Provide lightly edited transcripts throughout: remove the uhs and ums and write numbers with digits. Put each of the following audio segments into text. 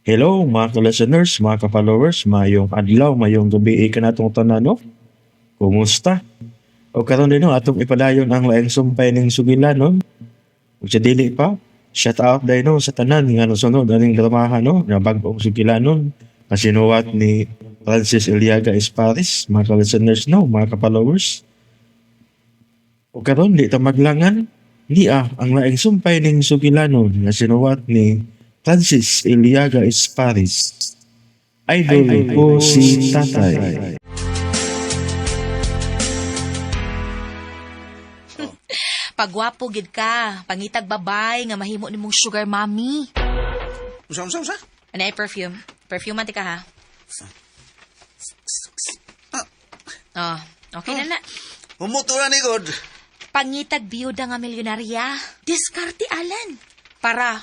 Hello mga ka-listeners, mga ka-followers, mayong adlaw, mayong gabi ka natong tanan, no? Kumusta? O karon din no, atong ipadayon ang laing sumpay ning sugilan, no? Ug sa dili pa, shout out dahil no, sa tanan nga nasunod aning dramahan, no? Nga bag-ong sugilanon, kasinuwat ni Francis Iliaga Esparis, mga ka-listeners, no? Mga ka-followers. O karon di ta maglangan, ang laing sumpay ning sugilanon nga sinuwat ni Francis Iliaga Esparis. Idol ko si Tatay. Pagwapo gid ka, pangitag babay nga mahimo nimong sugar mommy. Usa? Ano ay perfume? Perfume man ka ha? Oh, okay na na. Umuto na ni God. Pangitag biyuda nga milyonarya. Diskarte alan. Para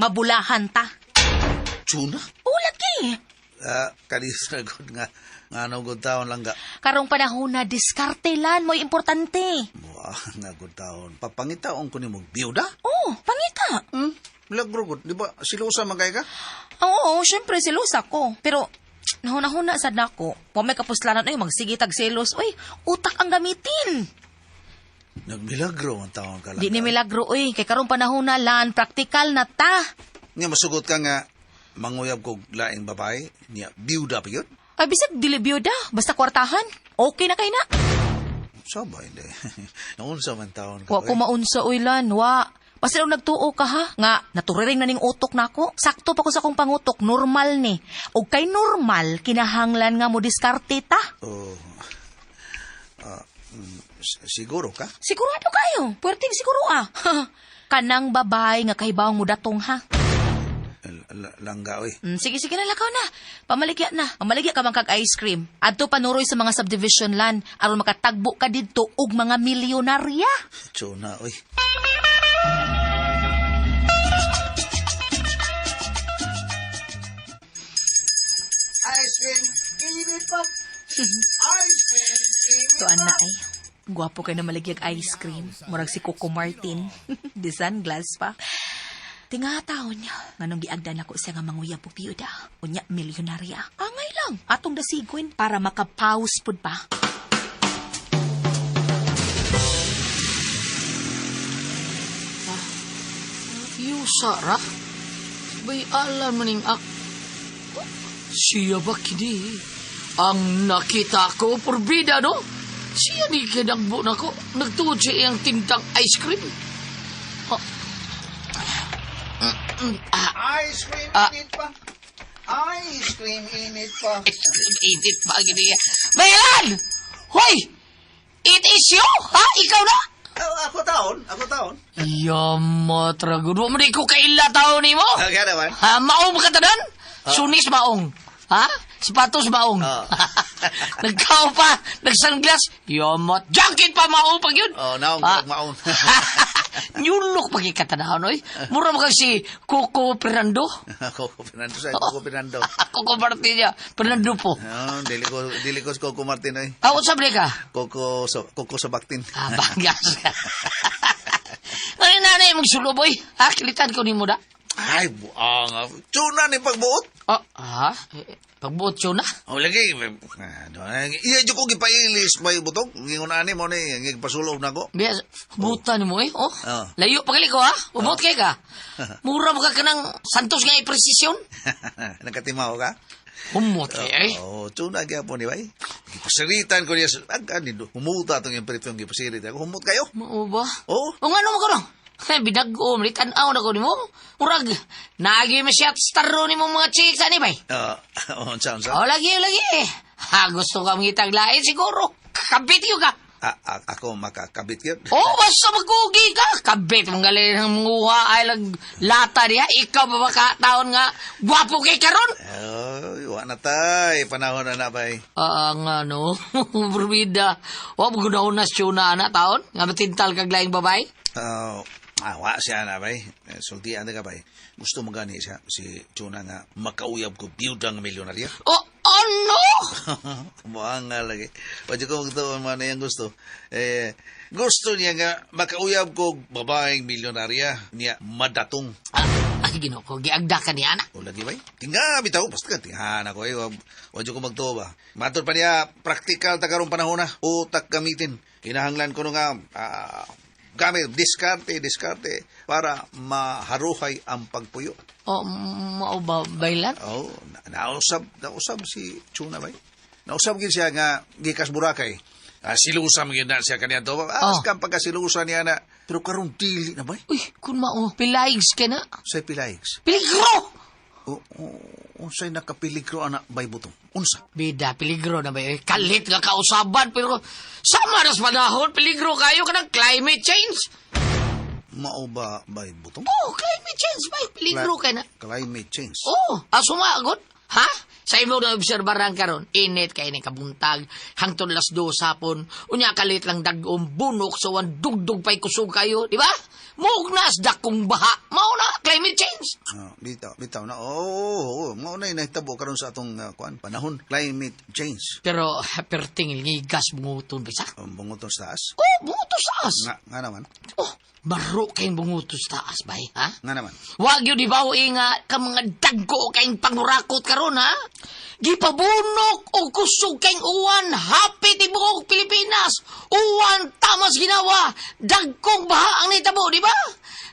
mabulahan ta. Tuna? O lagi. Kadis na God nga ano good taon lang ga. Karong panahon na diskarte lan mo'y importante. Wah, nga good taon. Papangitaon ko ni mong biyuda? Oh, pangita. Milagro God. Di ba silusa magay ka? Oo, syempre silos ako. Pero nahuna-huna sad nako. Wa may kapuslanan ay magsigitag selos. Uy, utak ang gamitin. Nagmilagro ang taon ka lang. Di ni milagro uy, kay karong panahon na lan praktikal na ta. Nga masugot ka nga manguyab kog laing babae niya biyuda pa yun? Ay bisag dili byuda, basta kwartahan. Okay na kay na. Sabay hindi. Naunsa man taon ka. Wa ko maunsa uy lan, wa. Basta nung nagtuo ka ha, nga naturiring na ning utok nako. Sakto pa ko sa kong pangutok, normal ni. Og kay normal, kinahanglan nga mo diskarte ta. Oh. Siguro ka? Sigurado kayo, puwerteng siguro ah. Kanang babay nga kahibawang mo datong ha. Langga oy. Sige na lakaw na. Pamaligya na. Pamaligya ka bang kag ice cream. Adto panuroy sa mga subdivision land aron makatagbo ka didto og mga milyonarya. Tuna oy. Ice cream, init pa. Ice cream, init To ana ay. Gwapo kay na maligyag ice cream. Murag si Coco Martin. Di sunglass pa. Tingataon niya. Nganong giagdan ako siya nga manguya po piyuda. Unya, milyonarya. Angay lang. Atong dasigwin para makapause pud pa. Yusa ra? Bay alam mo ning siya ba kini? Ang nakita ko, porbida no? Siya ni kinagbo na ko. Nagtuod siya iyang tintang ice cream. Ice cream, init pa. Ice cream, init pa. Ice cream, edit pa gini. Bayalan! Hoy! It is you? Ha? Ikaw na? Ako taon. Yamat, ragod. Wa man ko kaila taon ni mo? Okay naman. Ha? Maong ka tanan? Sunis maong. Ha? Sapatos maong. Nagkaw pa. Nagsunglass. Yamat. Jacket pa maong pag yun. Naong Ha? maon. Nyulok pagi katanahan, oy. Mura mo kasi Coco Fernando. Coco Fernando sa Coco Fernando. Coco Martin niya. Fernando po. Dili ko Coco Martin ay. Ako sabi ka? Coco sa Baktin. Bagyas. Ay, nanay, magsuloboy. Ha? Kilitan ko ni mo da. Ay, buang. Tuna ni pagbuot. Ha? Pagbuot yun na? Lagi. Iya jo ko gipailis may butong. Ngingon ani mo ni ngigpasulog nako. Biya, buta ni mo eh. Oh. Layo pagali ko ha? Ubot kay ka? Mura mo ka kanang santos nga i-presisyon? Nakatimaw ka? Umot kay eh. Tuna gyapon ni bay. Gipasiritan ko niya. Humuta tong yung perfume gipasirit ako. Humut kayo? Mao ba? Oo. O nga naman ko no? Bidag-o, tanaw na ko ni mo. Murag, nagi masyat staro ni mo mga chicks, ani bay? Unsa. O, lagi. Ha, gusto ka ngitag lain siguro. Kabit yun ka. Ako makakabit yun. Basta magkugi ka. Kabit mong galing ng munguha ay lata niya. Ikaw ba makataon nga gwapo kay karon? Iwa na tay. Panahon na bay. Nga no. Burbida. Wa mo gunahon na siya na taon. Nga matintal kag laing babay. Wa siya na bay. Sultian na ka bay. Gusto mo gani siya. Si Chuna nga makauyab ko biyudang milyonarya. Ano? Muang nga lagi. Pwede ko magtawang man na yung gusto. Gusto niya nga makauyab ko babaeng milyonarya niya madatong. Ay, Ginoo ko, giagda ka niya, anak. O lagi ba? Tinga, bitaw. Basta ka, tingahan ako eh. Wadyo ko magtuo ba? Matod pa niya, practical ta karong panahon na. Utak gamitin. Kinahanglan ko nga, gamit, diskarte, para maharuhay ang pagpuyo. O, mao ba, Baylan? Oh, nausab si Chuna ba? Nausab gid siya nga gikas Boracay. Silusam gid na siya kaniya to. Askam pagkasilusan niya na. Pero karon dili na ba? Uy, kun mao, pilayigs ka na. Sa pilayigs. Peligro! Unsay nakapiligro anak bay butong? Unsa? Bida, peligro na ba? Kalit nga kausaban, pero sama na sa panahon, peligro kayo ka ng climate change. Mao ba bay butong? Oh, climate change ba? Peligro ka na. Climate change. Oh, sumagot. Ha? Sa imo na obserbaran karon, init kay ni kabuntag, hangtod las 2 hapon, unya kalit lang dagom bunok sa wan dugdug pay kusog kayo, di ba? Mugnas dakong baha. Mao na climate change. Bitaw na. Mao na nahitabo karon sa atong panahon. Climate change. Pero perting ni gas bunguton bisa. Bunguton sa taas. Oh, bungutos taas. Nga naman. Oh, baro kayong bungutos taas bay, ha? Nga naman. Wag yun ibaw nga ka mga dagko kayong pangurakot karon ha? Gipabunok o kusog kayong uwan, hapit ibuok Pilipinas, uwan tamas ginawa, dagkong baha ang nitabo, di ba?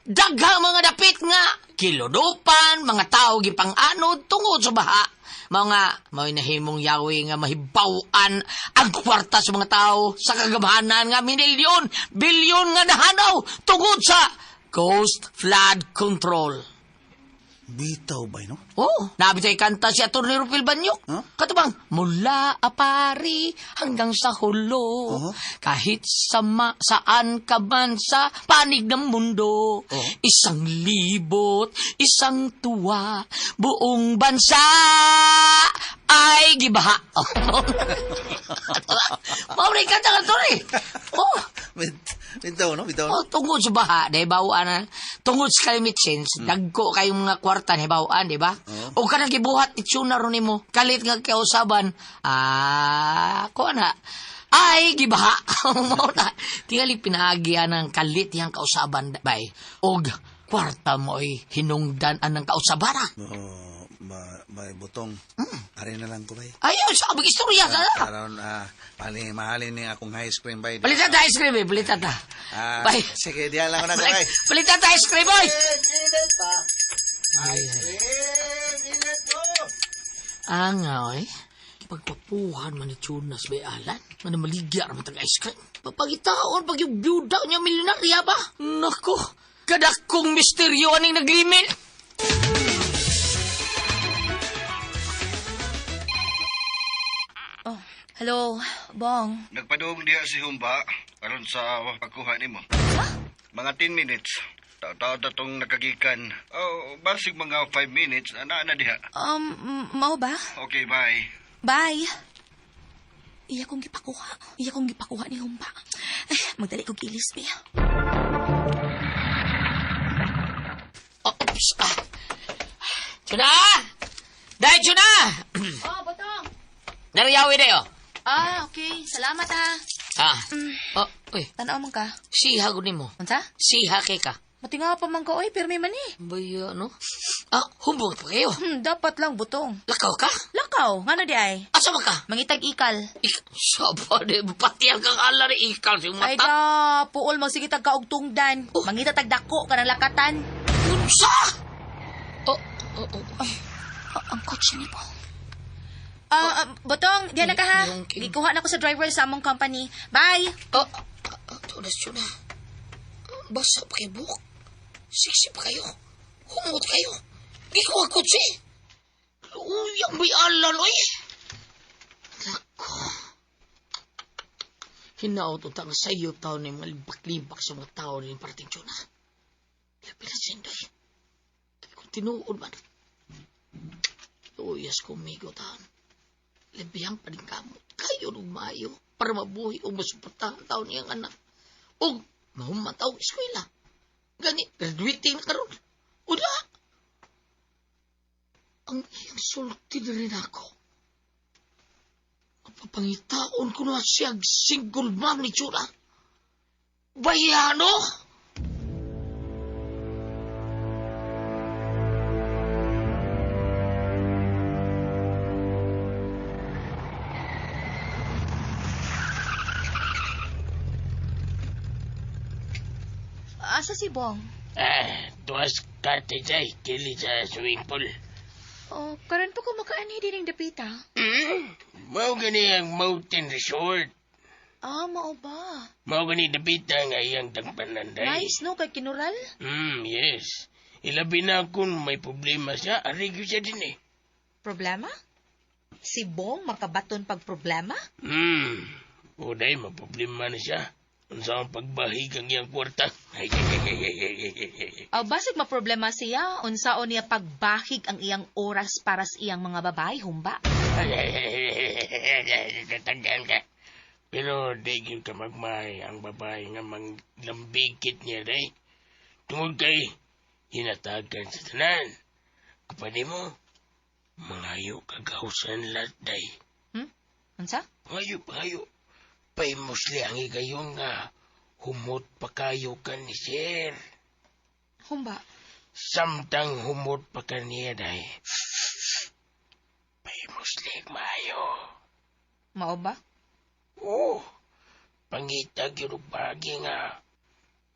Dagha mga dapit nga, kilodopan, mga tao gipang anod tungod sa baha. Mga nahimong yawi nga mahibawan ang kwarta sa mga tao sa kagamahanan nga bilyon nga nahanaw tungod sa Coast Flood Control. Bitaw ba, no? Oh, nabitay kanta si Atty. Rufil Banyok. Huh? Katubang, mula apari hanggang sa hulo, kahit saan ka man sa panig ng mundo, 1,000, isang tuwa, buong bansa ay gibaha. Mauray kanta ka eh. Oh, Bitaw, no? Bitaw, no? oh, tungod sa baha, dahil tungod sa climate change, dagko kayong mga kwarta, nahibawaan, di ba? O ka nagibuhat, itsuna ron mo, kalit nga kausaban, ko na, ay, gibaha. Mo na, tingali pinahagyan ng kalit yung kausaban, bay. O kwarta mo ay hinungdan ang kausabana. Bay butong. Ari na lang ko, bay. Ayun, sabi istorya ka na. Karon, mahalin ni akong ice cream, bay. Palitan ta ice cream, eh. Palitan ta. Bay. Sige, diyan lang ko na ko, bay. Palitan ta ice cream, boy. Angaw, eh. Pagpapuhan man ni Chunas may alan, man maligya naman tag ice cream. Papagitaon pag yung byuda niya milyonarya ba? Nako, kadakong misteryo aning naglimin. Oh, hello, Bong. Nagpadung diha si Humba aron sa pagkuha nimo. Mga 10 minutes. Tao tatong nakagikan. Basig mga 5 minutes na diha. Mao ba? Okay, bye. Bye. Iya kong gipakuha ni Humba. Ay, magdali kong ilis, be. Oops, Chuna! Dahil, Chuna! Oh, Botong. Nariyawi na yun. Okay. Salamat, ha. Uy, Tanaw man ka. siha ko nimo. Unsa? Siha kay ka. Mati nga pa man ka, oy. Pirmi man eh. Baya, no? Humbong pa kayo. Dapat lang, Botong. Lakaw ka? Lakaw. Nga na di ay. Asa ba ka? Mangitag ikal. Saba, di patiyan kang ala rin ikal sa Ay mata. da, puol magsigitag ka og tungdan. Mangita tagdako ka ng lakatan. Unsa? Ang kotse ni po. Botong, diyan na ka ha. Gikuha na ko sa driver sa among company. Bye! Chuna. Basa pa kayo buhok. Siksi pa kayo. Humot kayo. Gikuha ko siya. Uyang may alan, oy. Nako. Hinaot utang sa iyo tao ni mga libak-libak sa mga tao ni parting Chuna. Labi na sinday. Kung tinuod man. Uyas kumigo taon. Lebihang pa din kamot. Kayo nung mayo. Para mabuhi o masuportahan taon niyang anak. O mahumataw eskwela. Gani, graduating na karon. Una. Ang iyang sulti na rin ako. Mapapangitaon ko na siyang single mom ni Chuna. Bayano? Asa si Bong? Tuwas cottage ay, kili sa swimming pool. Oh, karon pa ko makaani din ng dapita. Mao gani ang mountain resort. Ah, mao ba? Mao gani dapita nga iyang tagpanan day. Nice, no? Kay kinural? Yes. Ilabi na kung may problema siya, arigyo siya din eh. Problema? Si Bong makabaton pag problema? Uday, maproblema na siya. Unsa ang pagbahig ang iyang kwarta. Aw basig maproblema siya unsaon niya pagbahig ang iyang oras para sa iyang mga babae, humba. Natandaan ka. Pero di gyud ka magmay ang babae nga manglambigkit niya day. Tungod kay hinatagan sa tanan. Kapani mo, mangayo kagahusan lahat day. Unsa? Pangayo. Paimusli ang igayon nga humot pa kayo ka ni sir. Humba. Samtang humot pa ka niya day. Paimusli maayo. Mao ba? Oo. Pangitag yung bagi nga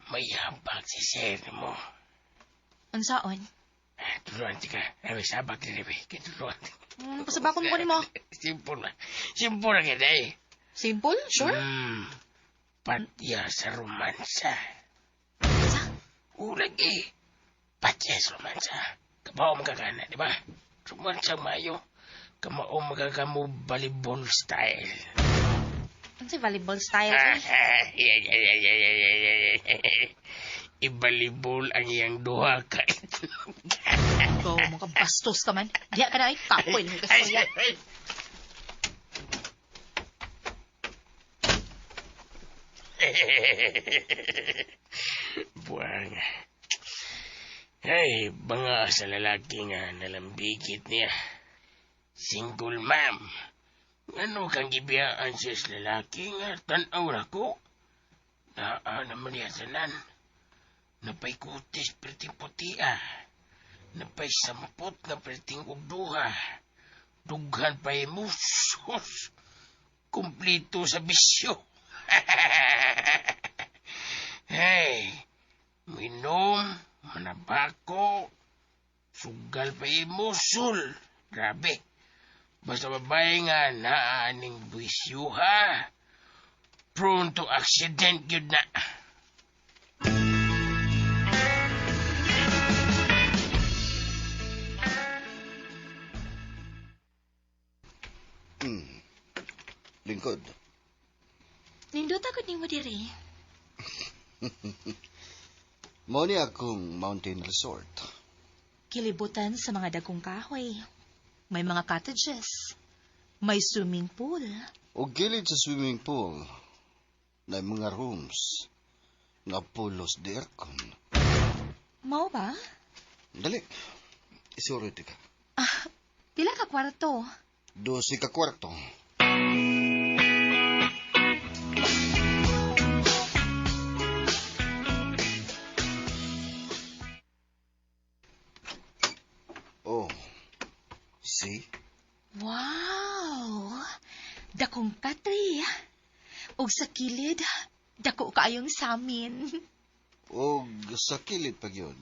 may habag si sir mo. Unsaon? Tuluan ka. Ay, sabag din rin. Tuluan. Pasabakon mo nimo. Simple na. Simple na kita eh. Simple? Sure? Patya sa romansa. Ulag eh. Patya sa romansa. Kabaw magkakana, di ba? Romansa mayo. Kamao magkakamu volleyball style. Ano si volleyball style? Ibalibol ang iyang duha ka. Go, mga bastos ka man. Diya ka na ay kapoy. Buwang. Ay, banga sa lalaki nga nalambigit niya. Single ma'am. Ano kang gibiyaan siya sa lalaki nga tanaw na ko? Naman niya tanan. Napay kutis perting putia. Napay sampot nga perting ugduha. Dughan pa'y musos. Kumplito sa bisyo. Hey, minom, manabako, sugal pa'y musul. Grabe. Basta babae nga naaning buwisyo ha. Prone to accident yun na. Lingkod. Nindot agad ni mo diri. Mao ni akong mountain resort. Kilibutan sa mga dagkong kahoy. May mga cottages. May swimming pool. O gilid sa swimming pool, na mga rooms nga pulos di aircon. Mao ba? Dali, isuriti ka. Pila ka kwarto? 12 ka kwarto. Oh, see? Wow! Dakong katri. Og sa kilid, dako kaayong samin. O sa kilid pa yun,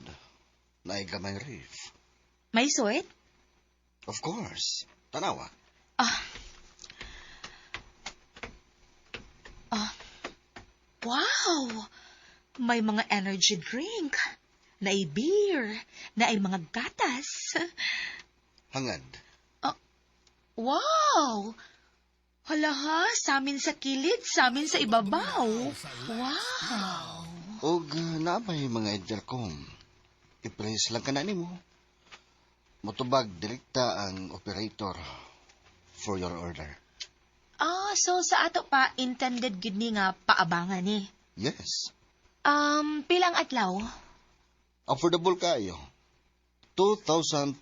naigamay reef. May suit? Of course, tanawa. Wow! May mga energy drink. Naay beer. Naay mga gatas. Hangad. Wow! Hala samin sa kilid, samin sa ibabaw. Wow! O naabay mga intercom. I-place lang ka na mo. Motubag direkta ang operator for your order. So sa ato pa intended gid ni nga paabangan ni. Yes. Pilang adlaw? Affordable kayo. 2,500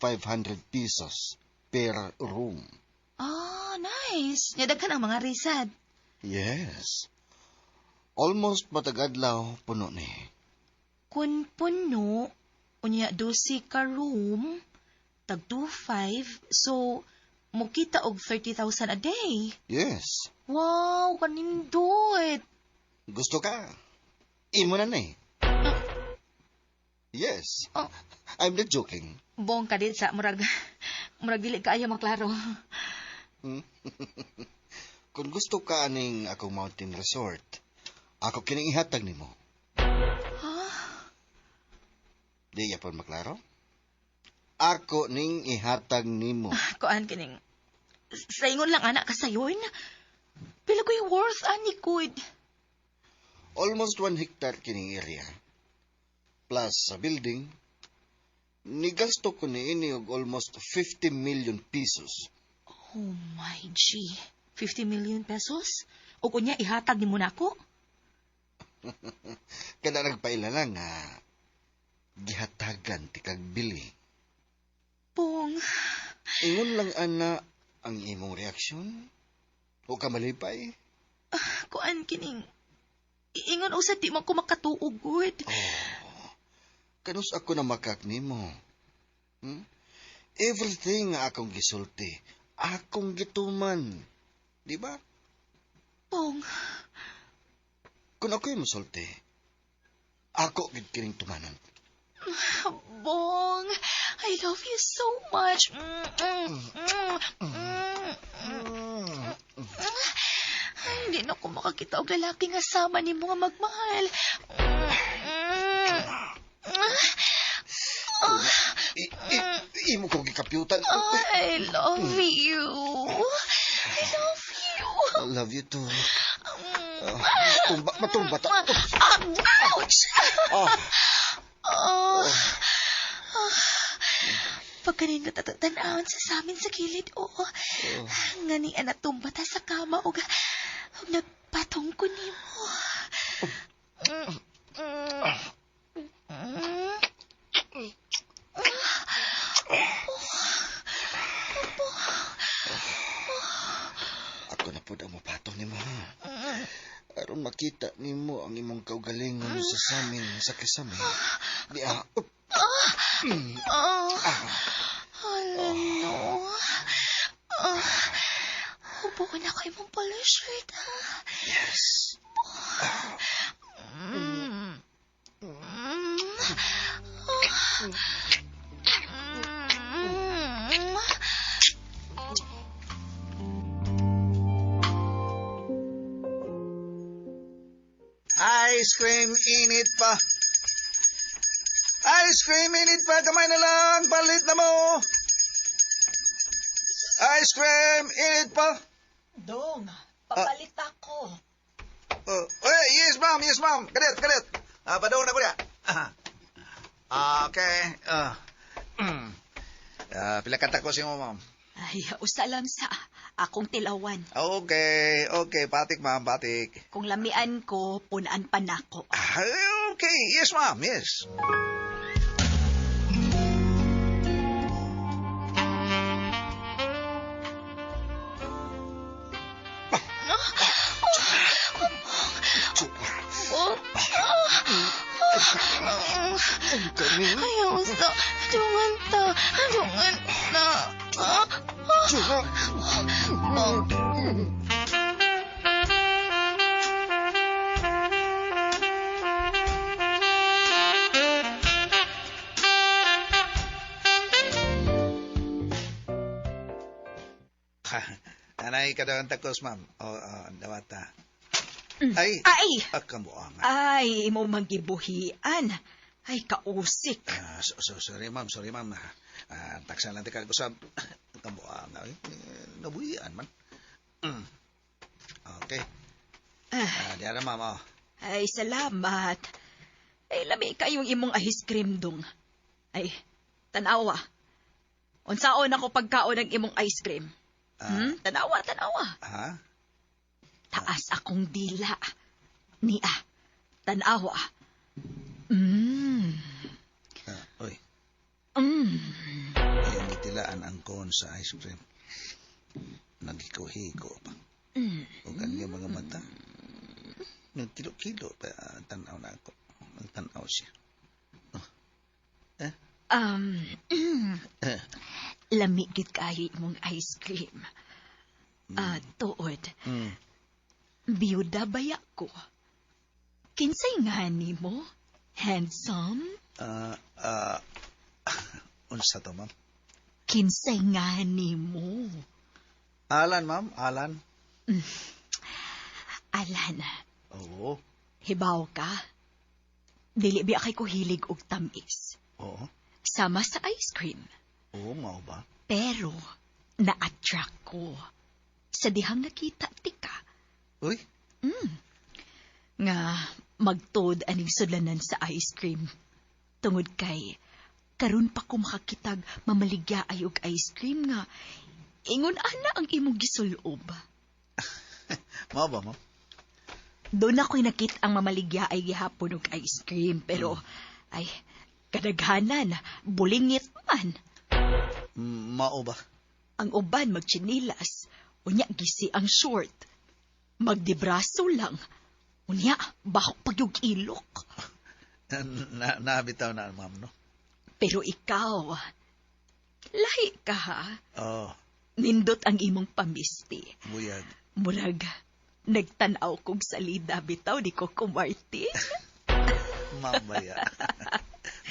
pesos per room. Nice. Nyadaghan ang mga risad. Yes. Almost matagadlaw puno ni. Kun puno, unya 12 ka room, tag 2,500, so mukita og 30,000 a day. Yes. Wow, kanindot. Gusto ka? Imo na ni. Yes. Oh. I'm not joking. Bong ka din sa murag dili kaayo maklaro. Kung gusto ka aning akong mountain resort, ako kining ihatag nimo. Di yapon maklaro? Ako ning ihatag nimo. Kuan kining sa ingon lang anak ka sayon. Pila ko'y worth ani kud. Almost 1 hectare kining area. Plus sa building, nigasto ko ni ini og almost 50 million pesos. Oh my G. 50 million pesos? O kunya ihatag nimo nako? Kada nagpailala nga gihatagan ti kag bili. Bong. Ingon lang ana ang imong reaksyon. O ka malipay. Kuan kining ingon usad di man ko makatuog good. Kanus ako na makak nimo. Everything nga akong gisulti, akong gituman. Di ba? Bong. Kung ako'y masulti, ako gid kining tumanon. Bong. I love you so much. Hindi na ako makakita og lalaki nga sama ni mga magmahal. Imo kong gikapyutan. I love you. I love you. I love you too. Matumba ta. Ouch! Pagkanin nga tatanawon sa amin sa kilid, nga ni anak tumbata sa kama o nagpatong ko ni mo. Ako na po ang mapatong ni mo. Aron makita nimo ang imong kaugalingon sa samin sa kisame. Di Ano? Hubo ko na kayo mong pala shirt, ha? Yes. Ice cream, init pa. Ice cream, init pa. Kamay na lang. Palit na mo. Ice cream, init pa. Dong, papalit ako. Yes, ma'am. Yes, ma'am. Kadit. Padong na ko niya. Okay. Pila kata ko siya mo, ma'am. Ay, usalam sa akong tilawan. Okay. Patik, ma'am. Patik. Kung lamian ko, punaan pa nako. Okay. Yes, ma'am. Yes. Ayaw sa dungan ta. Dungan na. Anay ka daw ang takos, ma'am. Dawata. Ay! Kamuang. Ay, mo magibuhian. Ay, kausik. Sorry, ma'am. Taksan lang tika ko sa kamuang. Nabuhian, man. Okay. Diyan na, ma'am. Ay, salamat. Ay, lami kayong imong ice cream dong. Ay, tanawa. Unsaon ako pagkaon ng imong ice cream? Tanawa. Ha? Taas akong dila. Nia, tanawa. Oy. Yung itilaan ang cone sa ice cream. Naghiko-hiko pa. O kanya mga mata. Nagkilo-kilo pa. Tanaw na ako. Nagtanaw siya. Lamigit kayo imong ice cream. Tuod. Biyuda baya ko. Kinsay nga ni mo? Handsome? Ah, ah, unsa to, ma'am? Kinsay nga nimo. Alan, ma'am, Alan. Alan, Oo. hibaw ka. Dili biya kay ko hilig og tamis. Oo. Sama sa ice cream. Oo, mao ba? Pero, na-attract ko. Sa dihang nakita tika. Uy, Nga, magtod aning sudlanan sa ice cream. Tungod kay, karon pa ko makakitag mamaligya ay og ice cream nga. Ingon ana ang imong gisulob. mao ba, ma'am? Doon ako'y nakita ang mamaligya ay gihapon og ice cream. Pero, ay, kadaghanan, bulingit man. Mao ba? Ang uban magchinilas, unya gisi ang short. Magdebraso lang. Unya, bahok pagyog ilok. Nabitaw na, ma'am, no? Pero ikaw, lahi ka ha? Oo, Nindot ang imong pamisti. buyag. Murag, nagtanaw kong salida bitaw ni Coco Martin. Mamaya.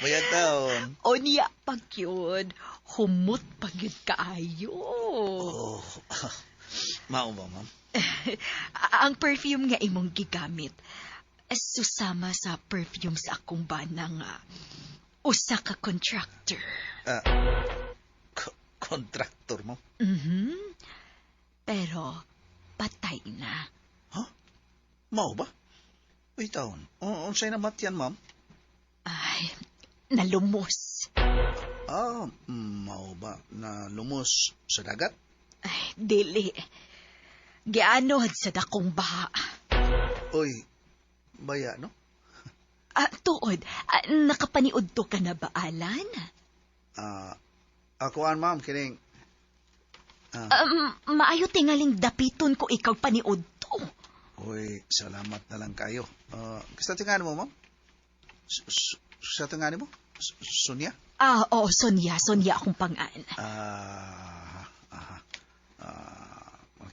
Buyag taon. Unya pag yun, humot pag yun kaayo. Oh. Mao ba, ma'am? Ang perfume nga imong gigamit, susama sa perfume sa akong bana nga usa ka contractor. Contractor, ma'am? Pero patay na. Mao ba? Uy, taon. Unsay na matyan, ma'am? Ay, nalumos. Mao ba? Na lumos sa dagat? Ay, dili. Gianod sa dakong baha. Uy, baya, no? Tuod, nakapaniud to ka na ba, Alan? Akuan, ma'am, kining... Maayo tingaling dapiton ko ikaw paniud to. Uy, salamat na lang kayo. Kasta tingnan mo, ma'am? Sa tingnan mo? Sonia? Oo, Sonia akong pangan.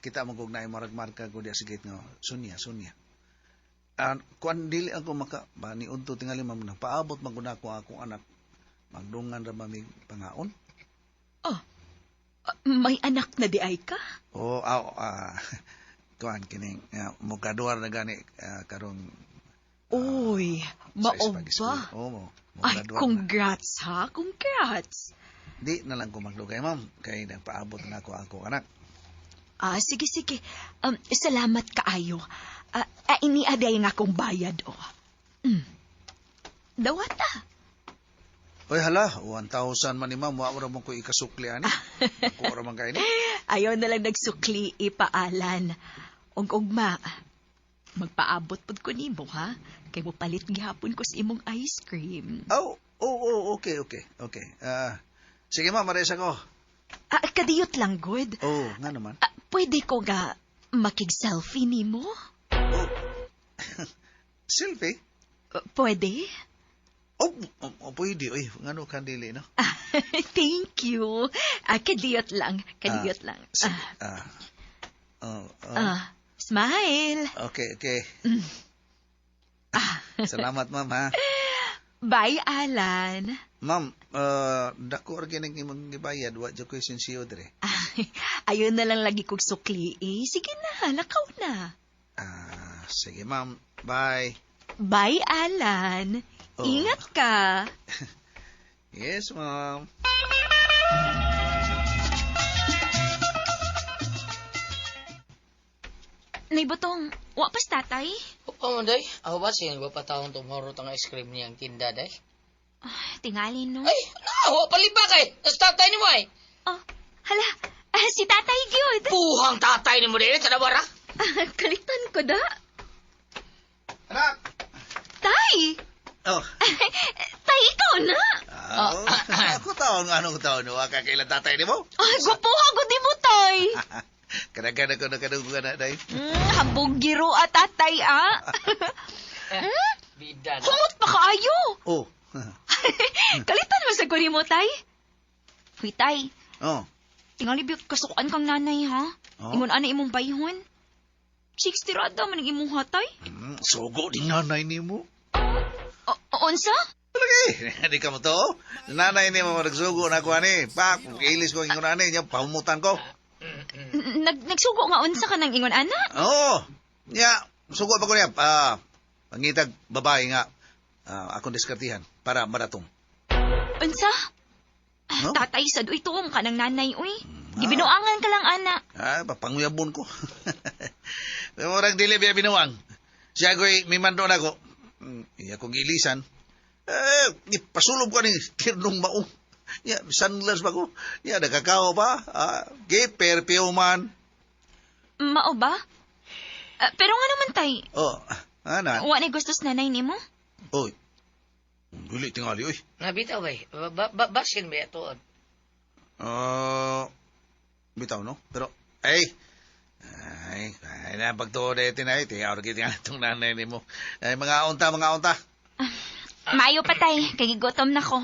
Kita mo kung na marag-marka ko diya sigit nga. Sonia. Kuan dili ako ni unto tingali ma'am na paabot maguna ko akong anak. Magdungan ra ba mig pangaon? May anak na di ay ka? Kuan kining mukaduar na gani karong Uy, mao ba? Oo, Ay, congrats ha, congrats. Di na lang ko maglugay, ma'am. Kay nagpaabot na ako akong anak. Sige. Salamat kaayo. Iniaday nga akong bayad, Dawata. Oy, hala, 1,000 man ni ma'am. Wala mo ko ikasukli, ani. Ako raman kayo ni. Ayaw na lang nagsukli, ipaalan. Ugma, magpaabot pod ko nimo, ha? Kay mo palit gihapon ko sa imong ice cream. Okay. Sige, ma'am, mares ako. Kadiyot lang, good. Nga naman. Pwede ko nga makig-selfie nimo? Selfie? Pwede? Pwede. Uy, ngano kandili, no? Thank you. Kadiyot lang. Sige. Smile. Okay. Salamat, ma'am, ha? Bye, Alan. Ma'am, dako ra gining imong gibayad, wa jud ko'y sinsiyo dire. Ayun na lang lagi kong sukli. Sige na, lakaw na. Sige, ma'am. Bye. Bye, Alan. Ingat ka. Yes, ma'am. Naibutong, wapas tatay? Upa mo, day. Ako ba siya nagpapatahong tumorot ang ice cream niyang tinda, day? Tingali, no? Ay, nawa, palibak eh. Nas tatay ni mo eh. Hala, si tatay gyud. Puhang tatay ni mo din, tanawara. Kalitan ko da. Anak! Tay! Tay, ikaw na! Ako taon, anong taon, wa ka kailan tatay ni mo? Ay, gwapuha ko di mo, tay! Kadang-kadang ko nakadugo na, day. Habog giro at tatay, Bida na. Humot pa kaayo! Kalitan mo sa kuni mo, tay? Huy, tay. Tingali biyot kasukan kang nanay, ha? Ingon ana imong bayhon. 60 rada man ang imong hatay. Sugo din nanay ni mo. Onsa? Hindi ka mo to. Nanay ni mo nagsugo na ko ani. Pak, ilis ko ingon ani, niya pahumutan ko. Nagsugo nga unsa ka ng ingon, ana? Oo. Niya, sugo pa ko niya. Pangitag babae nga. Akong diskartihan para maratong. Unsa? No? Tatay sa duy tuong ka ng nanay, uy. Gibinuangan ka lang, ana. Papanguyabon ko. Murag dili biya binuwang. Siya ko'y may mando na ko. Iya kong ilisan. Ipasulob ko ni tirnong maong. Ya, sunglass ba ko? Ya, nakakao pa. Perfuman. Mao ba? Pero nga naman, tay. Oh, ana. Wa na gusto sa nanay nimo? Oy. Dili tingali, oy. Nabitaw bay. Basin ba ito? Bitaw, no? Pero, ay, na pagtuod na itin ay, tingaw na kita itong nanay ni mo. Ay, mga unta. Mayo pa, tay. Kay gutom na ko.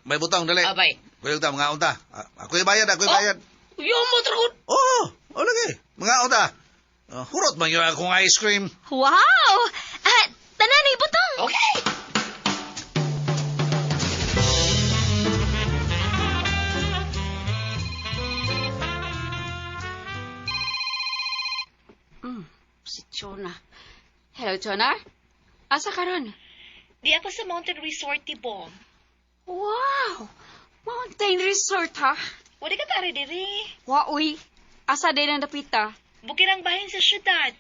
May butang, dali. Abay. Kuyog ta, mga unta. Ako'y bayad. Yung mo tragod. Oo, lagi. Mga unta. Hurot man yun akong ice cream. Wow! Tananoy butong! Okay. Si Chona. Hello, Chona. Asa ka ron? Di ako sa Mountain Resort, Tibong. Wow! Mountain Resort, ha? Wala ka tari diri. Uy. Asa din ang dapita? Bukirang bahin sa syudad.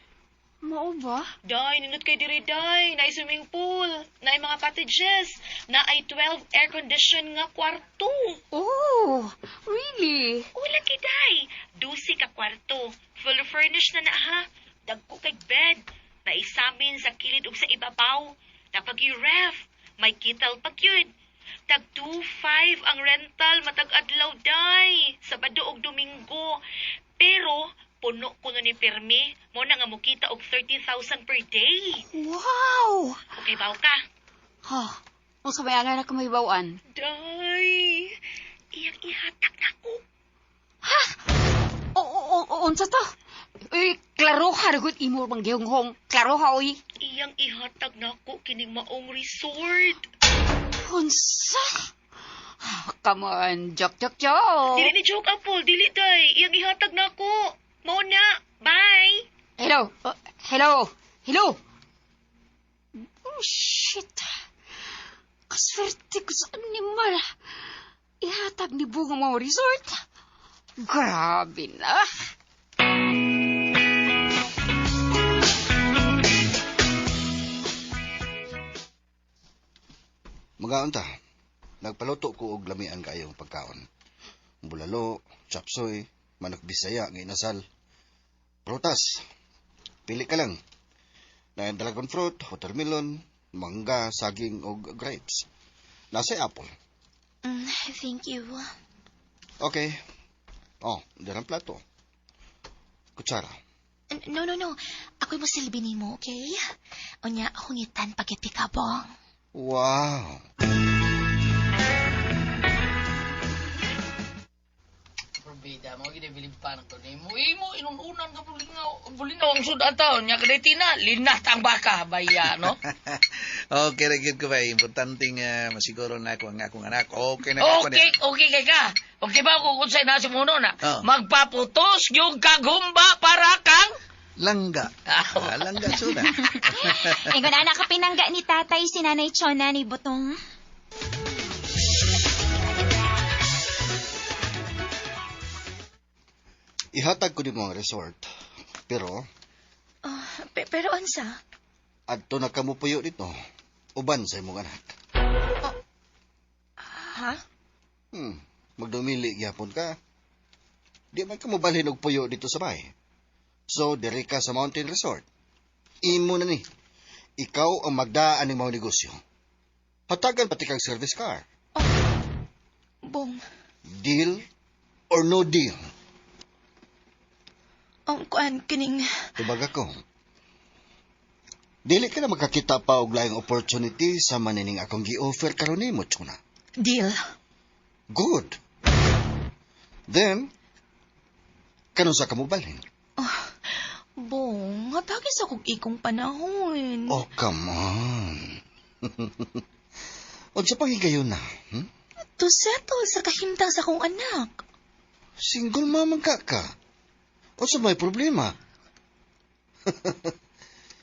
Mao ba? Day, ninot kay diri, day. Naay swimming pool. Naay mga cottages. Naay 12 air-condition nga kwarto. Oh, really? Wala kay day. 12 ka kwarto. Full furnished na ha. Dagko kay bed. Naisamin sa kilid ug sa ibabaw. Napag ref. May kital pag yun. Tag 2.5 ang rental matag adlaw day. Sabado ug Domingo. Pero puno ko ni pirmi. Mo na nga mukita og 30,000 per day. Wow! Okay baw ka? Ha, kung sa mayangan na kumahibawan. Day. Iyang ihatag na ko. Ha? Unsa to? Uy, klaro ha, ragot imo bang gihong. Klaro ha, uy. Iyang ihatag na ko kining maong resort. Unsa? Come on, joke. Dili ni joke apol, dili day. Iyang ihatag na ko. Mao na. Bye. Hello. Oh, shit. Kaswerte ko sa animal. Ihatag ni Bunga mo resort. Grabe na. Mga unta, nagpaluto ko og lamian kayong pagkaon. Bulalo, chapsoy, manok bisaya nga inasal. Prutas, pili ka lang. Na dragon fruit, watermelon, mangga, saging o grapes. Nasa apple. Thank you. Okay. Dirang plato. Kutsara. No. Ako'y masilbi nimo, okay? Unya, hungitan pagkipikabong. Wow. Bida mo ginibilib pa ng tunay mo. Imo inununan ka bulingaw ang sudan taon nya kaday tina linat ang baka baya no. Okay ra gyud ko ba importanteng masiguro na ako ang akong anak. Okay na ako niya. Okay kay ka. Okay ba kung unsay na si muno na? Oh. Magpaputos yung kagumba para kang Langga. Langga suda. Ingon anak ka pinangga ni tatay si Nanay Chona ni Butong. Ihatag ko din mo ang resort. Pero, Pero ansa? adto na kamo puyo dito. Uban sa imong anak. Ha? Magdumili gyapon ka. Di man ka mo balhin og puyo dito sa bahay. So, diri ka sa Mountain Resort. Imo na ni. Ikaw ang magdaan ng mga negosyo. Hatagan pati kang service car. Bong, Deal or no deal? ang kuan kining... Tubag ako. Dili ka na makakita pa og laing opportunity sa manining akong gi-offer karon nimo, Chuna. Deal. Good. Then, kanon sa kamo balhin? Bong, hatagis ako ikong panahon. Oh, come on. Unsa pang higayon na? Hmm? To settle sa kahimtang sa kong anak. Single mama ka. Unsa may problema?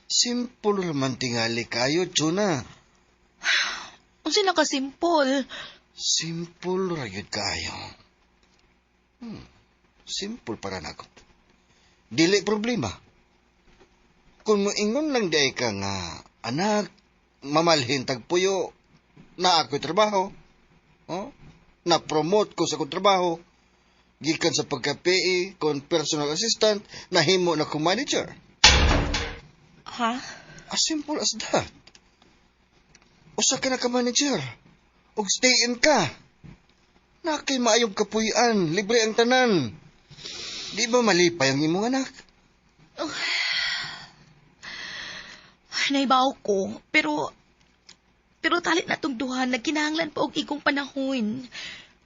Simple naman tingali kayo, Chuna. Unsa na ka simple? Simple rayod kayo. Simple para nako. Dili problema. Kung moingon lang day ka nga, anak, mamalhin tagpuyo, na ako'y trabaho. Oh? Na-promote ko sa akong trabaho. Gikan sa pagka-PE, kon personal assistant, nahimo na kong manager. Ha? As simple as that. Usa ka na ka-manager. Og stay in ka. Na kay maayong kapuy-an, libre ang tanan. Di ba malipay ang imong anak? Naibaw ko, pero talit na tong duha, nagkinahanglan pa og igong panahon.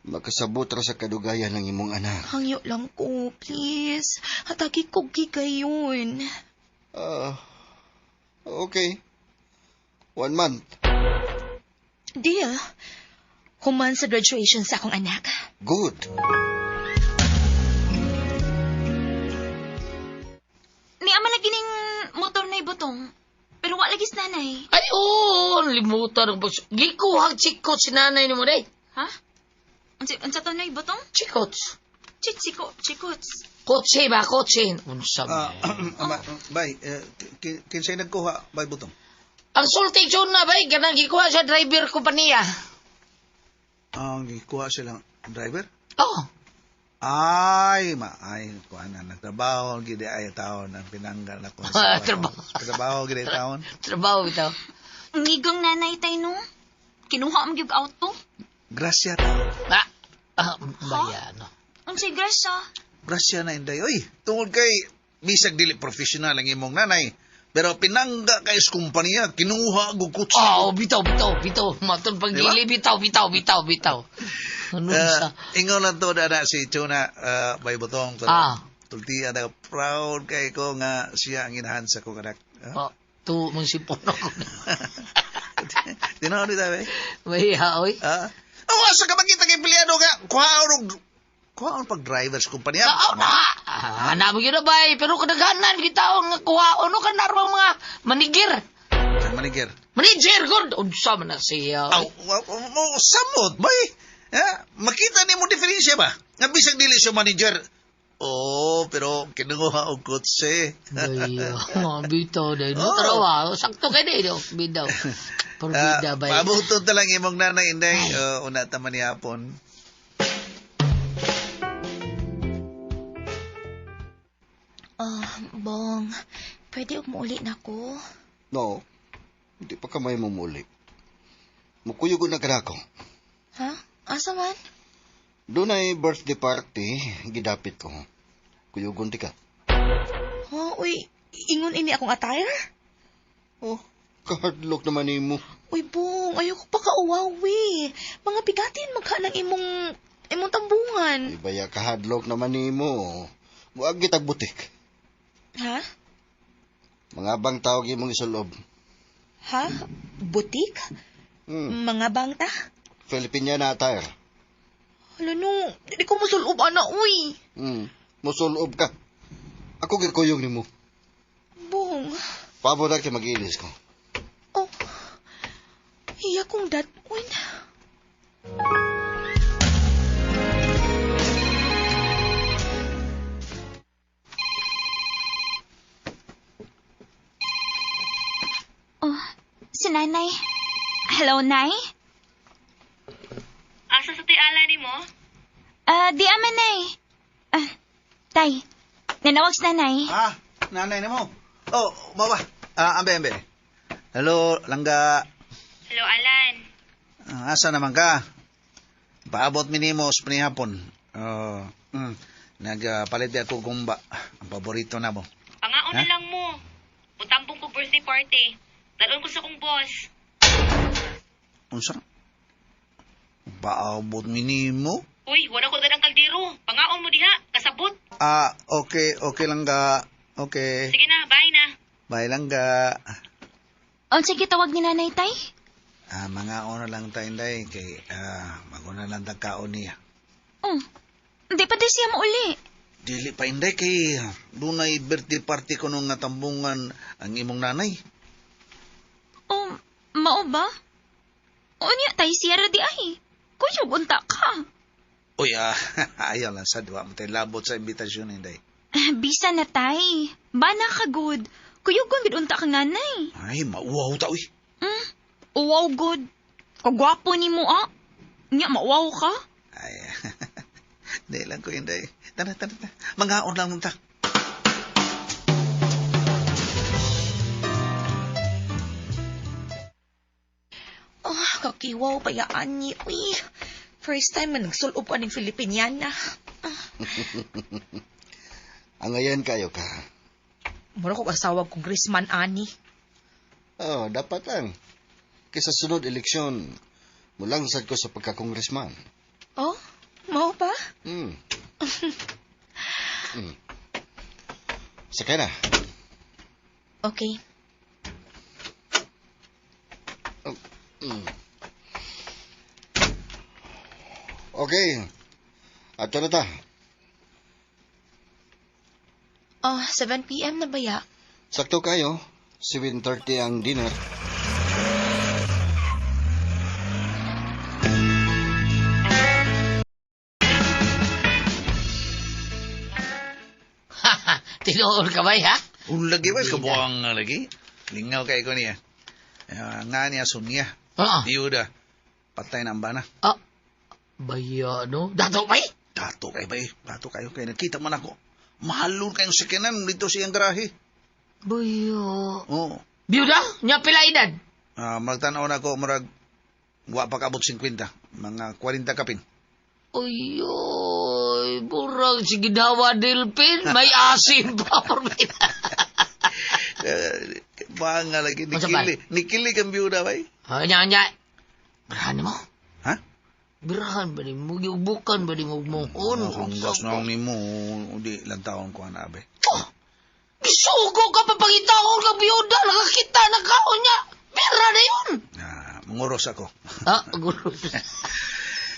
Makasabot ra sa kadugayan ng imong anak. Hangyo lang ko, please. Hatagi ko gigayon. Okay. 1 month. Deal. Human sa graduation sa akong anak. Good. Ni ama lagi ning motor na ibutong. Pero wala lagi si nanay. Ay, oo, limutan ang pag... Gikuhag chikot si nanay ni mo, day. Ha? Unsa to na ibutong? Chikot. Chikots. Kotse ba, kotse? Unsa ba? Bay, kinsay nagkuha, bay butong? Ang sulti na ba, ganang gikuha sa driver kompanya. Ang kuha silang driver? Oh. Ay, kuha na, nagtrabaho, gidi ay taon, ang pinanggal ako. Trabaho, gidi taon. Trabaho ito. Ngigang nanay tay no. Kinuha ang gyud auto. Grasya taon. Bayan. Unsay grasya? Grasya na inday. Oy, tungod kay, bisag dili professional ang imong nanay. Pero pinangga kay sa kumpanya, kinuha gugkutsi. Bitaw. Matun pang gili, bitaw. Ano sa? Ingon lang to na si Chuna, bay butong. Tulti ada proud kay ko nga siya ang inahan sa kong anak. Tu mong sipon ako. Tinaw ni tayo, May haoy. Asa ka makita kay empleyado ka? Kuhaon pag driver sa kumpanya. Hanap yun na ba pero kadaghanan kita ang kuha. Ano ka narwang mga manigir? Manager. Manager, good. Unsa man na siya. Samot, bay. Makita ni mo diferensya ba? Nga bisag dili siya manager. Pero kinuha og kotse. Bitaw dahil. No, tarawa. Sakto kayo dahil. Bidaw. Porbida ba? Pabuto talang imong nanay, inday. Una taman ni hapon. Bong, pwede og mauli na ko? No. Hindi pa kamay mo muli. Mukuyugon na ka ko. Ha? Asa man? Doon ay birthday party, gidapit ko. Kuyugon di ka. Uy, ingon ini akong attire? Kahadlok naman ni mo. Uy, Bong, ayoko pa kauwawi. Mga bigatin magka ng imong tambungan. Ibaya kahadlok naman ni mo. Muag gitag butik. Ha? Mga bang tawag imong isulob. Ha? Butik? Mga bangta? Filipina na attire. Hala no, hindi ko masulob ana, uy. Musulob ka. Ako gikuyog ni mo. Bong. Pabo na kay mag-ilis ko. Iya kong dad. Uy na. Si nanay. Hello, nay? Asa sa tiala ni mo? Di aman, nay. Tay, nanawag si nanay. Nanay na mo. Baba. Ambe. Hello, Langga. Hello, Alan. Asa naman ka? Paabot minimo sa panihapon. Nagpalit ako gumba. Ang paborito na mo. Pangaon na lang mo. Utambong ko birthday party. Dalon ko sa kong boss. Unsa? Paabot minimo? Uy, wala ko dadang kaldero. Pangaon mo diha, kasabot. Okay Langga. Okay. Sige na, bye na. Bye Langga. Sige, tawag ni nanay, tay. Mga ono lang tayo, Inday, kay maguna lang tagkaon niya. Oh, di pa di siya mauli. Dili pa, Inday, kay dunay birthday party ko nung natambungan ang imong nanay. Oh, mao ba? O niya, tay siya ra di ay. Kuyog unta ka. Uy, ayaw lang sa duwa mo tayo labot sa imbitasyon, Inday. Bisa na tay. Bana ka good. Kuyog kung bidunta kang nanay. Ay, mauwaw ta, uy. Wow, good. Kagwapo ni mo, Nya, mauwaw ka? Ay, di lang ko, Inday. Tara. Mangaon lang nung ta. Kakiwaw pa yaan ni. Uy, first time man nagsulob ko ng Filipiniana. Ang ayan kayo ka. Mura ko asawag congressman ani. Oh, dapat lang. Kaysa sunod eleksyon, mulangsad ko sa pagka-congressman. Oh, mau ba? Sakay na. Okay. Okay. Ato na ta. 7 p.m. na ba ya? Sakto kayo. 7:30 ang dinner. Tinuol ka ba, ha? Lagi ba? Kabuang nga lagi. Lingaw kay ko niya. Nga niya, sunya. Oo. Diuda. Patay na ang bana. Baya, no? Dato ba, Dato kayo ba eh? Dato kayo. Kaya nakita man ako. Mahalon kayong sikinan dito siyang garahe. Baya. Oo. Biyuda? Nya pila edad? Magtanaw na ako, marag, wa pa kabot 50. Mga 40 kapin. Ay, burang si Ginawa Delpin. May asin pa. Banga lagi. Masabay. Nikili kang biyuda ba eh? Nya. Birahan mo? Ha? Birahan ba ni mo? Bukan ba ni mo mohon? Hanggas na ako ni mo. Di lang taon ko na abe. Isugo ka pa pangitaon ka biyuda. Nakakita na kaon niya. Pera na yun. Manguros ako. Guro.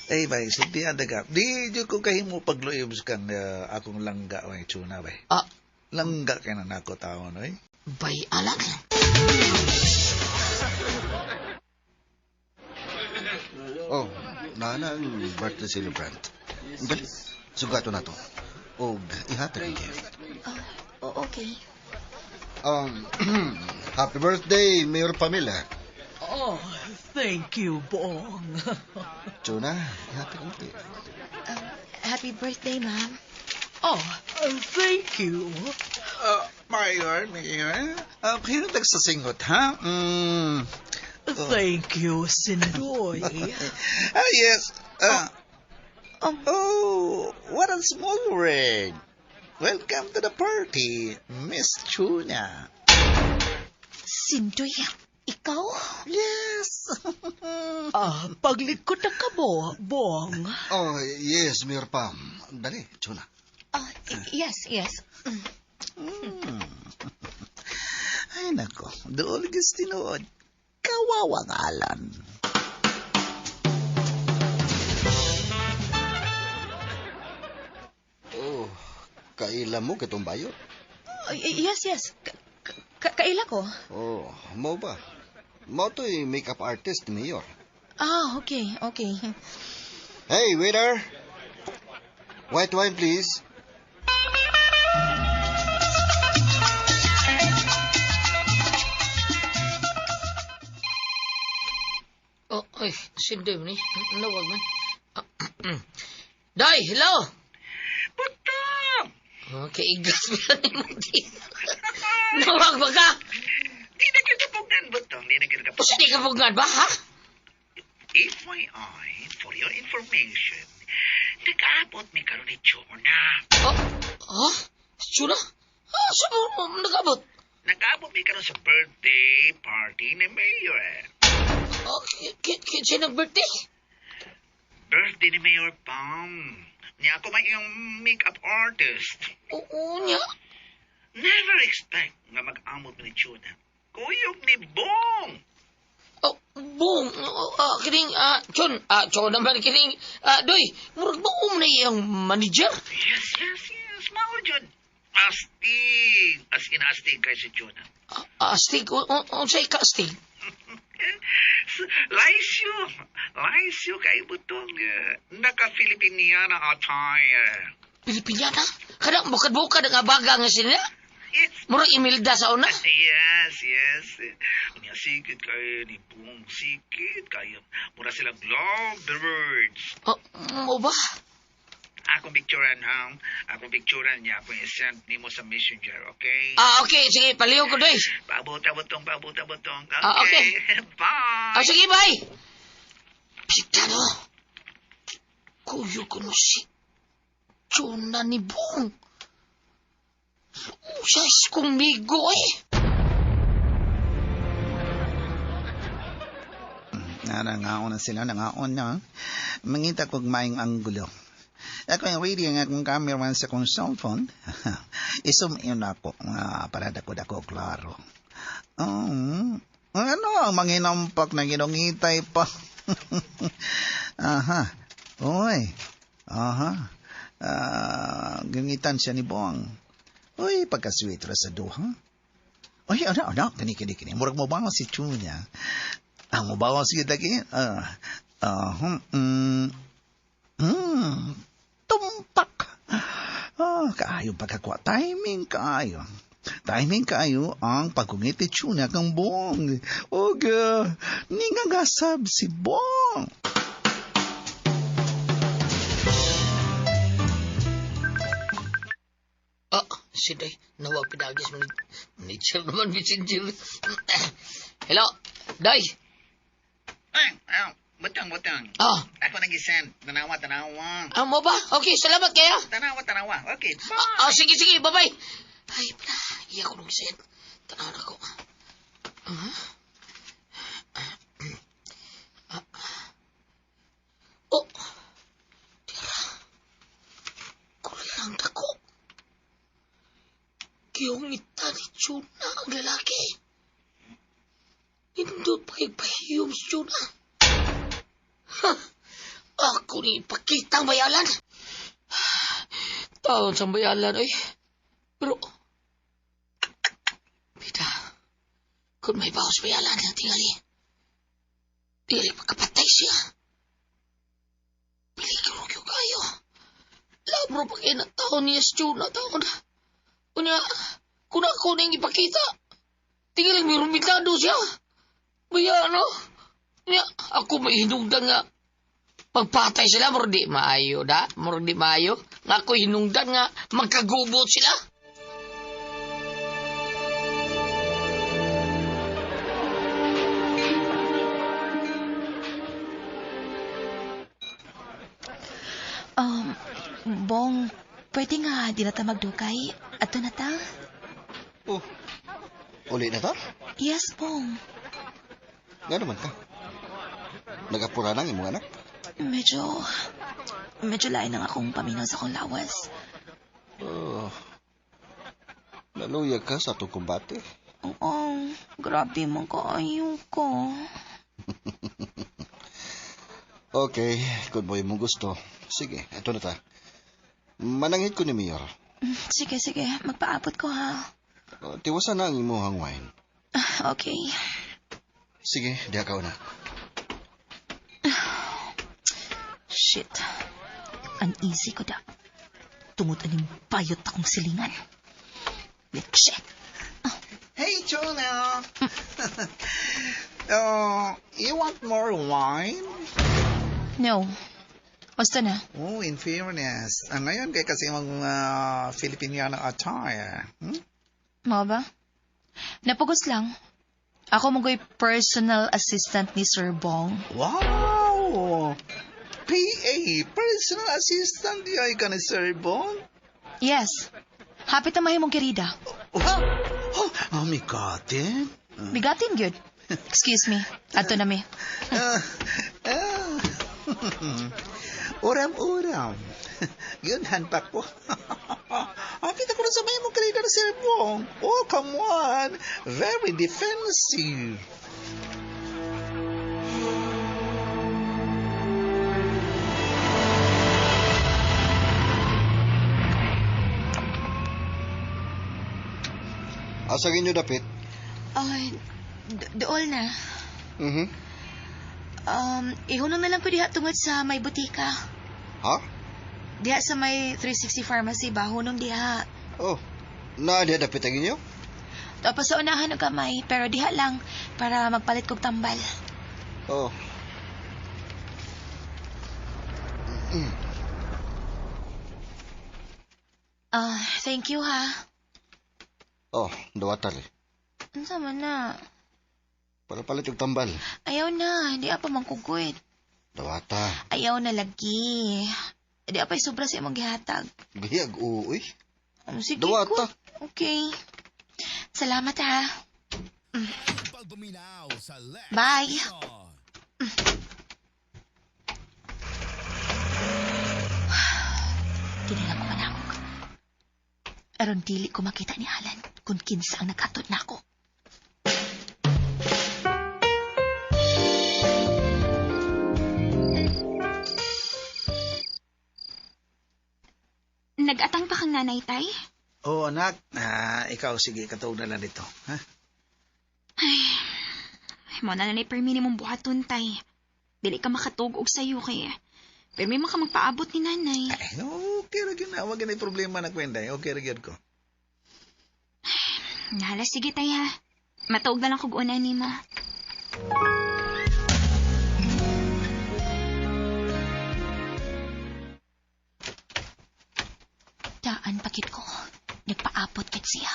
Eh, bay, sinti anda ka. Di ko kahimo pagluyobs kan akong langga o tsuna, bay. Langga ka na nako taon, oy. Bay, alam. Oh, nana ang birthday celebrant. Dali, sugato na to. O, ihatag ang gift. Okay. Happy birthday, Mayor Pamela. Oh, thank you, Bong. Chuna, ihatag ang gift. Happy birthday, ma'am. Oh, thank you. Mayor. Pero nagsasingot, ha? Thank you, Sinoy. Yes. What a small ring. Welcome to the party, Miss Chuna. Sindoy, ikaw? Yes. Paglikod na ka mo, Bong. Oh, yes, Mayor Pam. Dali, Chuna. Yes. Ay, nako. Doon gustinood. Kawawang alan. Oh, kaila mo kitong bayot. Yes. Kaila ko. Oh, mo ba? Mo to'y makeup artist ni Mayor. Okay. Hey, waiter! White wine, please. Ay, sinday mo ni. Nawag man. Day, hello! Butang! Okay, igas mo lang mo dito. Nawag ba ka? Di na kitapugan, Butang. Di na kitapugan. Kasi di ka pugngan ba, ha? FYI, for your information, nag-aabot mi karon ni Chona. Chuna? Saan mo nag-abot? Nag-aabot mi karon sa birthday party ni Mayor. Sino birthday? Birthday ni Mayor Pam. Niya ako may iyong makeup artist. Oo niya. Never expect nga mag-amot ni Chona. Kuyog ni Bong. Bong, kining, Chon naman kining, Doy, murag mo na iyang manager? Yes. Mao jud. Astig. As in astig kay si Chuna. Astig, unsay ka astig? Laisyo kay butong naka-Filipiniana attire. Pilipinyana? Kadang bukad-bukad nga baga nga sila? Yes. Murag Imelda sa una? Yes. Niya sikit kayo ni Pung sikit kayo. Mura silang love the words. Mo ba? Akong picturean niya. Akong isend ni mo sa messenger, okay? Okay, sige, paliw ko, Doy. Pabuta-butong. Okay. Bye. Sige, bye. Pitano. Kuyo ko no si Chona ni Bong. Usas kong migo eh. Nangaon na sila, na. Mangita kog maing anggulo. Ako yung ready ang akong camera sa kong cellphone. Isum yun ako, para dako klaro. Ano ang manginampak na ginongitay pa? Gingitan siya ni Bong. Uy, pagka-sweet ra sa duha. Uy, ano, kini. Murag mo ba si Chunya? Ang mo ba si Dagi? Tumpak. Kaayo pagkakwa. Timing kaayo ang pagkungiti Chunya kang Bong. Oga, ningagasab si Bong. Siday, nawag pinagis manager naman, messenger. Hello, Day. Butang. Ako nag-send. Tanawa. Mo ba? Okay, salamat kaya. Tanawa. Okay, Sige, bye-bye. Ay, pala, iya ko nung send. Tanawa na ko. Tira. Kulang na ko. Kiyong ita ni Chuna ang lalaki. Indot pagpahiyom si Chuna. Ako ni ipakitang bayalan. Taon sa bayalan ay. Pero, bida, kung may bawas bayalan na tingali, pagkapatay siya. Piligro kayo. Labro pa kayo na taon niya si Chuna taon na. Kunya, kung ako na yung ipakita, tinggal may rumitado siya. Baya, ano? Kunya, ako may hinungdan nga. Pagpatay sila, moro di maayo. Nga ako hinungdan nga, magkagubot sila. Bong, pwede nga di na ta magdukay. Ato na ta? Uli na ta? Yes, Bong. Nga naman ka. Nagapura nang imong anak? Medyo lain ang akong paminaw sa akong lawas. Naluyag ka sa itong kumbate. Oo, grabe mong kaayo ko. Okay, kung mo yung gusto. Sige, ito na ta. Manangit ko ni Mayor. Sige, magpaabot ko ha. Tiwasan na ang imuhang wine. Okay. Sige, diha ka na. Shit. Uneasy ko da. Tungod aning bayot akong silingan. Shit. Hey, Chuna! You want more wine? No. Basta na. Oh, in fairness. Ngayon kay kasi mga Filipiniana attire. Mga ba? Napugos lang. Ako magoy personal assistant ni Sir Bong. Wow! PA, personal assistant di ay ka ni Sir Bong? Yes. Hapit na mahimong kirida. Migatin? Bigatin, good. Excuse me. Ato na mi. Uram. Yun, hanpak po. Hapit ako na sa may mong kirida na Sir Bong. Oh, come on. Very defensive. Asa ginyo dapit? Ay, dool na. Mhm. Ihunong na lang ko diha tungod sa may butika. Ha? Diha sa may 360 Pharmacy ba? Hunong diha. Oh, na diha dapit ang inyo? Tapos sa unahan ng kamay, pero diha lang para magpalit kog tambal. Oh. Thank you ha. Oh, dawatal. Unsa man na? Para palit yung tambal. Ayaw na, di apa mangkugwid. Dawata. Ayaw na lagi. Di apa'y sobra sa imong gihatag. Bihag uoy. Sige Dawata. ko. Okay. Salamat ha. Bye. Kinila ko manamog. Aron dili ko makita ni Alan kung kinsa ang naghatod na ako. Nag-atang pa kang nanay, tay? Oo, anak. Ikaw, sige, katuog na lang dito. Ha? Ay, mo na nanay permi ni mong buhaton, tay. Dili ka makatugog sa'yo kaya. Permi man ka magpaabot ni nanay. Ay, okay ra gyud na. Wag na problema na kwenda. Okay ra gyud ko. Nahala, sige, tay, ha. Matuog na lang kog una ni mo. Daan pakit ko. Nagpaabot kit siya.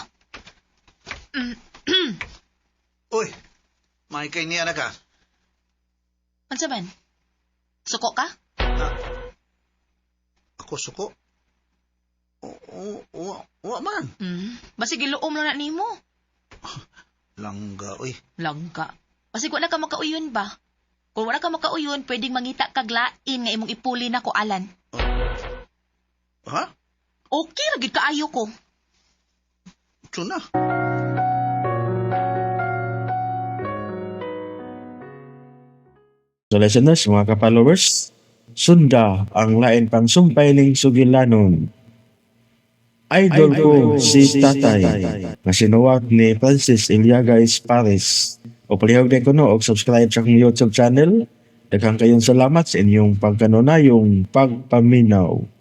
Uy, may kay niya na ka. Unsa man? Suko ka? Ako suko. Oo, man. Basig iluom lang na nimo. Langga, uy. Langga. Basig wala ka makauyon ba? Kung wala ka makauyon, pwedeng mangita kag lain nga imong ipuli na ko, Alan. Ha? Okay, ragid kaayo ko. Ito na. So listeners, mga ka-followers, sunda ang lain pang sumpay ning sugilanon. Idol ko si Tatay na sinuwat ni Francis Iliagais Paris. O palihog din ko no, og subscribe sa akong YouTube channel. Daghang kayong salamat sa inyong pagkanunayong pagpaminaw.